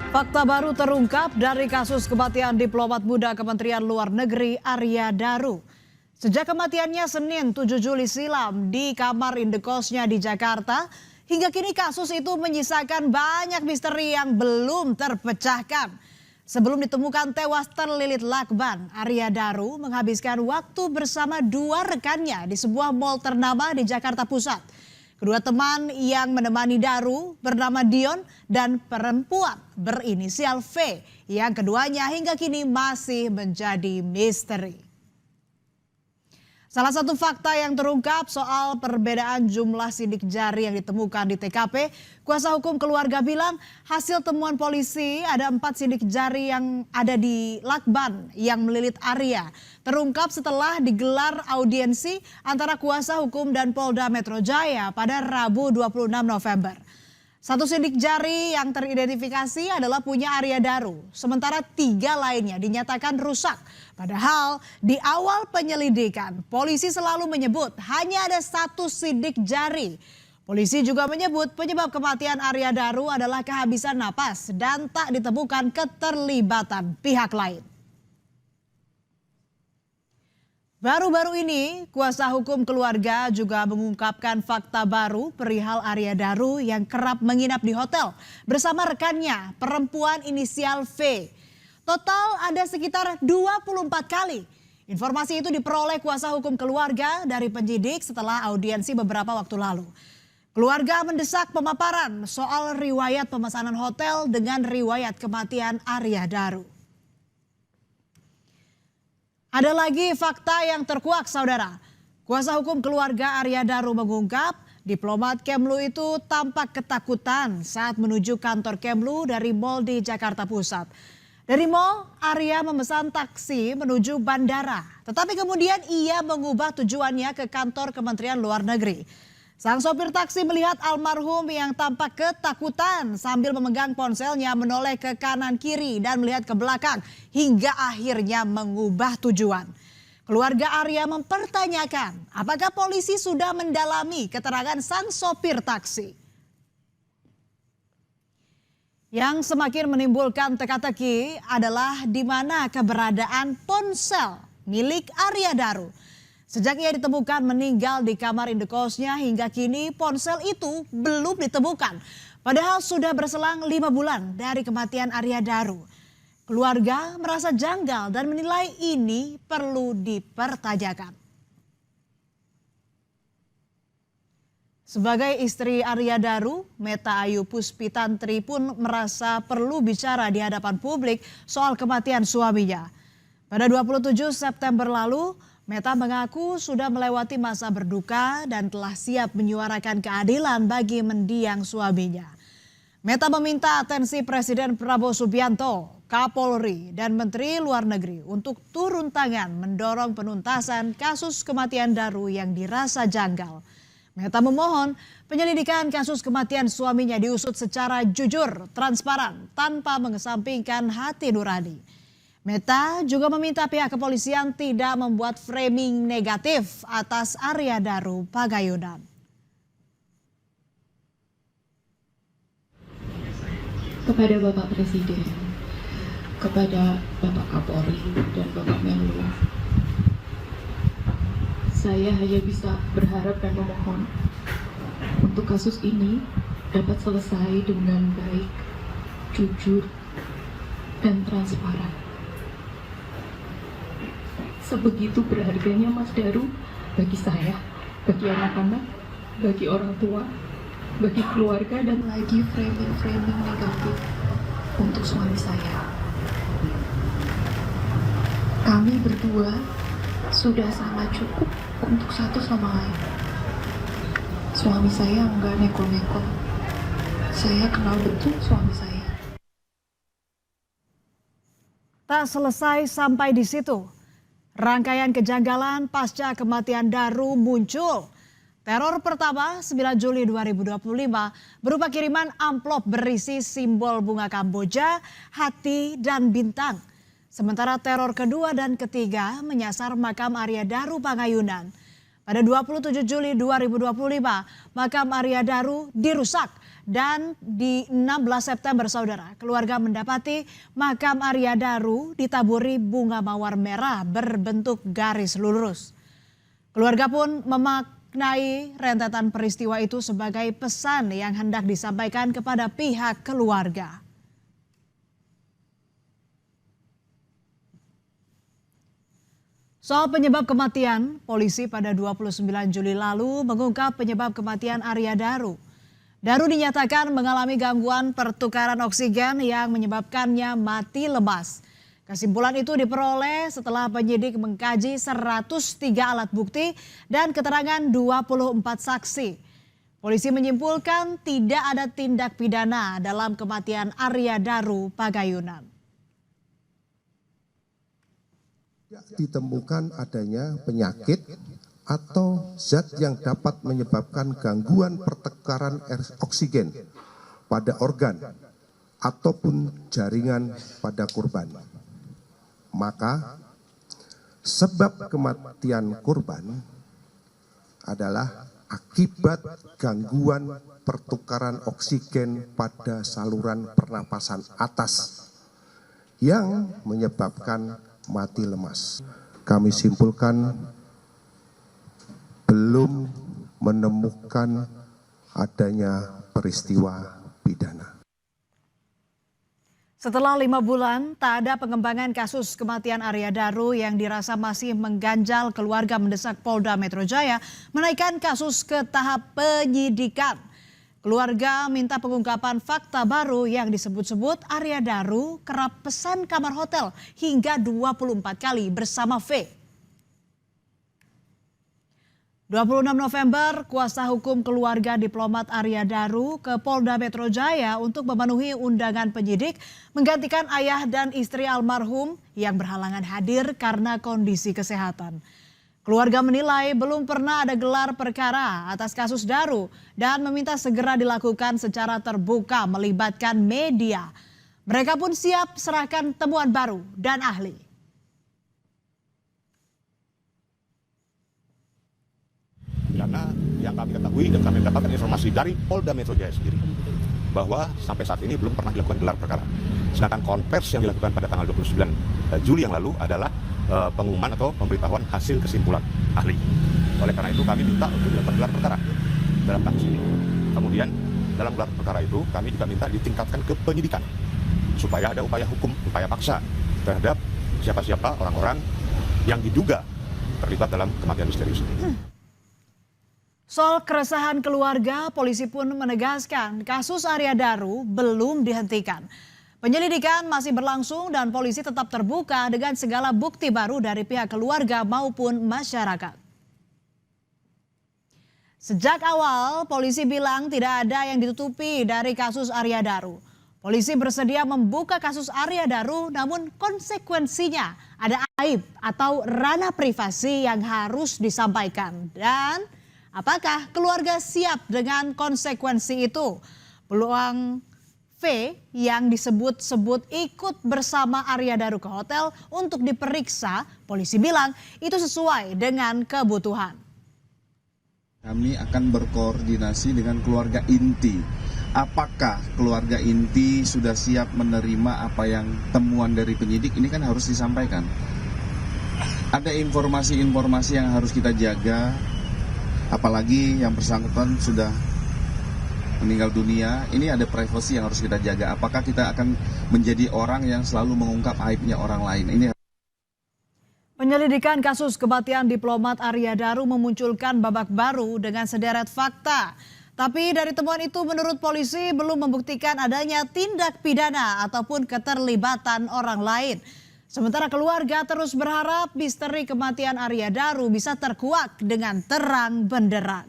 Fakta baru terungkap dari kasus kematian diplomat muda Kementerian Luar Negeri Arya Daru. Sejak kematiannya Senin 7 Juli silam di kamar indekosnya di Jakarta, hingga kini kasus itu menyisakan banyak misteri yang belum terpecahkan. Sebelum ditemukan tewas terlilit lakban, Arya Daru menghabiskan waktu bersama dua rekannya di sebuah mal ternama di Jakarta Pusat. Kedua teman yang menemani Daru bernama Dion dan perempuan berinisial V yang keduanya hingga kini masih menjadi misteri. Salah satu fakta yang terungkap soal perbedaan jumlah sidik jari yang ditemukan di TKP, kuasa hukum keluarga bilang hasil temuan polisi ada 4 sidik jari yang ada di lakban yang melilit Arya. Terungkap setelah digelar audiensi antara kuasa hukum dan Polda Metro Jaya pada Rabu 26 November. Satu sidik jari yang teridentifikasi adalah punya Arya Daru, sementara 3 lainnya dinyatakan rusak. Padahal di awal penyelidikan, polisi selalu menyebut hanya ada 1 sidik jari. Polisi juga menyebut penyebab kematian Arya Daru adalah kehabisan napas dan tak ditemukan keterlibatan pihak lain. Baru-baru ini, kuasa hukum keluarga juga mengungkapkan fakta baru perihal Arya Daru yang kerap menginap di hotel bersama rekannya, perempuan inisial V. Total ada sekitar 24 kali. Informasi itu diperoleh kuasa hukum keluarga dari penyidik setelah audiensi beberapa waktu lalu. Keluarga mendesak pemaparan soal riwayat pemesanan hotel dengan riwayat kematian Arya Daru. Ada lagi fakta yang terkuak, saudara. Kuasa hukum keluarga Arya Daru mengungkap diplomat Kemlu itu tampak ketakutan saat menuju kantor Kemlu dari mal di Jakarta Pusat. Dari mal, Arya memesan taksi menuju bandara. Tetapi kemudian ia mengubah tujuannya ke kantor Kementerian Luar Negeri. Sang sopir taksi melihat almarhum yang tampak ketakutan sambil memegang ponselnya menoleh ke kanan kiri dan melihat ke belakang hingga akhirnya mengubah tujuan. Keluarga Arya mempertanyakan apakah polisi sudah mendalami keterangan sang sopir taksi. Yang semakin menimbulkan teka-teki adalah di mana keberadaan ponsel milik Arya Daru. Sejak ia ditemukan meninggal di kamar indekosnya hingga kini ponsel itu belum ditemukan. Padahal sudah berselang 5 bulan dari kematian Arya Daru. Keluarga merasa janggal dan menilai ini perlu dipertanyakan. Sebagai istri Arya Daru, Meta Ayu Puspitantri pun merasa perlu bicara di hadapan publik soal kematian suaminya. Pada 27 September lalu, Meta mengaku sudah melewati masa berduka dan telah siap menyuarakan keadilan bagi mendiang suaminya. Meta meminta atensi Presiden Prabowo Subianto, Kapolri, dan Menteri Luar Negeri untuk turun tangan mendorong penuntasan kasus kematian Daru yang dirasa janggal. Meta memohon penyelidikan kasus kematian suaminya diusut secara jujur, transparan, tanpa mengesampingkan hati nurani. Meta juga meminta pihak kepolisian tidak membuat framing negatif atas Arya Daru Pagayunan. Kepada Bapak Presiden, kepada Bapak Kapolri dan Bapak Menlu, saya hanya bisa berharap dan memohon untuk kasus ini dapat selesai dengan baik, jujur, dan transparan. Sebegitu berharganya Mas Daru bagi saya, bagi anak-anak, bagi orang tua, bagi keluarga, dan lagi framing negatif untuk suami saya. Kami berdua sudah sangat cukup untuk satu sama lain. Suami saya enggak neko-neko. Saya kenal betul suami saya. Tak selesai sampai di situ. Rangkaian kejanggalan pasca kematian Daru muncul. Teror pertama 9 Juli 2025 berupa kiriman amplop berisi simbol bunga Kamboja, hati, dan bintang. Sementara teror kedua dan ketiga menyasar makam Arya Daru Pagayunan. Pada 27 Juli 2025, makam Arya Daru dirusak dan di 16 September saudara, keluarga mendapati makam Arya Daru ditaburi bunga mawar merah berbentuk garis lurus. Keluarga pun memaknai rentetan peristiwa itu sebagai pesan yang hendak disampaikan kepada pihak keluarga. Soal penyebab kematian, polisi pada 29 Juli lalu mengungkap penyebab kematian Arya Daru. Daru dinyatakan mengalami gangguan pertukaran oksigen yang menyebabkannya mati lemas. Kesimpulan itu diperoleh setelah penyidik mengkaji 103 alat bukti dan keterangan 24 saksi. Polisi menyimpulkan tidak ada tindak pidana dalam kematian Arya Daru Pagayunan. Ditemukan adanya penyakit atau zat yang dapat menyebabkan gangguan pertukaran oksigen pada organ ataupun jaringan pada korban. Maka sebab kematian korban adalah akibat gangguan pertukaran oksigen pada saluran pernapasan atas yang menyebabkan mati lemas. Kami simpulkan belum menemukan adanya peristiwa pidana. Setelah 5 bulan, tak ada pengembangan kasus kematian Arya Daru yang dirasa masih mengganjal, keluarga mendesak Polda Metro Jaya menaikkan kasus ke tahap penyidikan. Keluarga minta pengungkapan fakta baru yang disebut-sebut Arya Daru kerap pesan kamar hotel hingga 24 kali bersama V. 26 November, kuasa hukum keluarga diplomat Arya Daru ke Polda Metro Jaya untuk memenuhi undangan penyidik menggantikan ayah dan istri almarhum yang berhalangan hadir karena kondisi kesehatan. Keluarga menilai belum pernah ada gelar perkara atas kasus Daru dan meminta segera dilakukan secara terbuka melibatkan media. Mereka pun siap serahkan temuan baru dan ahli. Karena yang kami ketahui dan kami mendapatkan informasi dari Polda Metro Jaya sendiri bahwa sampai saat ini belum pernah dilakukan gelar perkara. Sedangkan konversi yang dilakukan pada tanggal 29 Juli yang lalu adalah pengumuman atau pemberitahuan hasil kesimpulan ahli. Oleh karena itu kami minta untuk dilakukan gelar perkara dalam kasus ini. Kemudian dalam gelar perkara itu kami juga minta ditingkatkan ke penyidikan supaya ada upaya hukum, upaya paksa terhadap siapa-siapa orang-orang yang diduga terlibat dalam kematian misterius ini. Soal keresahan keluarga, polisi pun menegaskan kasus Arya Daru belum dihentikan. Penyelidikan masih berlangsung dan polisi tetap terbuka dengan segala bukti baru dari pihak keluarga maupun masyarakat. Sejak awal, polisi bilang tidak ada yang ditutupi dari kasus Arya Daru. Polisi bersedia membuka kasus Arya Daru, namun konsekuensinya ada aib atau ranah privasi yang harus disampaikan. Dan apakah keluarga siap dengan konsekuensi itu? Peluang V yang disebut-sebut ikut bersama Arya Daru ke hotel untuk diperiksa, polisi bilang itu sesuai dengan kebutuhan. Kami akan berkoordinasi dengan keluarga inti. Apakah keluarga inti sudah siap menerima apa yang temuan dari penyidik? Ini kan harus disampaikan. Ada informasi-informasi yang harus kita jaga, apalagi yang bersangkutan sudah meninggal dunia. Ini ada privasi yang harus kita jaga. Apakah kita akan menjadi orang yang selalu mengungkap aibnya orang lain? Ini Penyelidikan kasus kematian diplomat Arya Daru memunculkan babak baru dengan sederet fakta. Tapi dari temuan itu menurut polisi belum membuktikan adanya tindak pidana ataupun keterlibatan orang lain. Sementara keluarga terus berharap misteri kematian Arya Daru bisa terkuak dengan terang benderang.